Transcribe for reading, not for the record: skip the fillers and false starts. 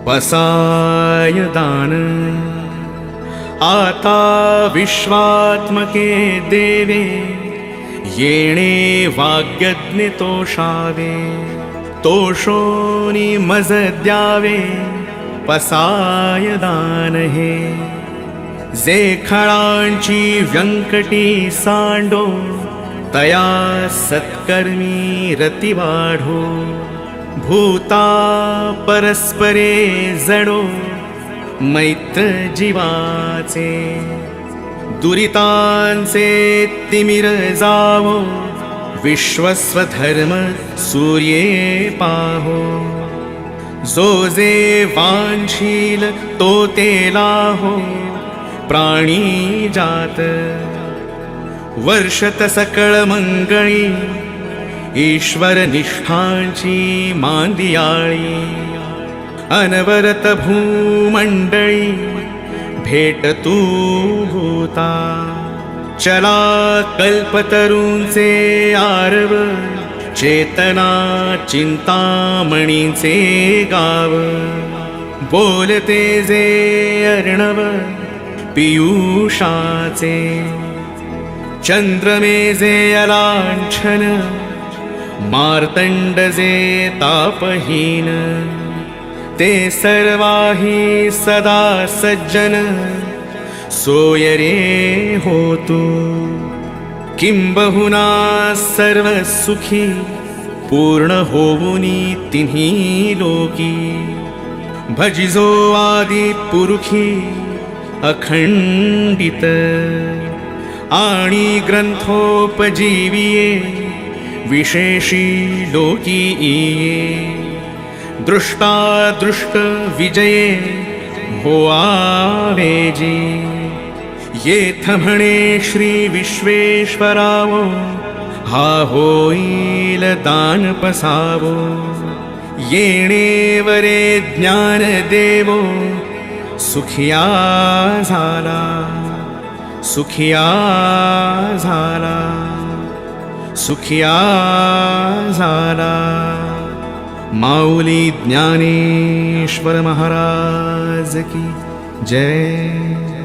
पसाय दान आता विश्वात्मके देवे येणे वाग्यज्ञ तोषावे तोषोनी मज द्यावे पसाय दान हे जे खळांची व्यंकटी सांडो तया सत्कर्मी रती वाढो भूता परस्परे जडो मैत्र जीवाचे दुरितांचे तिमिर जावो विश्वस्वधर्म सूर्ये पाहो जो जे वांछील तो ते लाहो प्राणी जात वर्षत सकळ मंगळी ईश्वर निष्ठांची मांदियाळी अनवरत भूमंडळी भेट तू भूता चला कल्पतरूंचे आरव चेतना चिंतामणींचे गाव बोलते जे अर्णव पियुषाचे चंद्रमेजे अलांछन मार्तंड जे तापहीन ते सर्वाही सदा सज्जन सोय रे होतु किंबहुना सर्व सुखी पूर्ण होवुनी तिन्ही लोकी भजिजो आदि पुरुखी अखंडित आणि ग्रंथोपजीविये विशेषी लोकी इये दृष्टा दृष्ट विजये होआवेजी येथ म्हणे श्री विश्वेश्वरावो हा होईल दान पसावो येणे वरे ज्ञान देवो सुखिया झाला सुखिया झाला सुखिया झाला माऊली ज्ञानेश्वर महाराज की जय।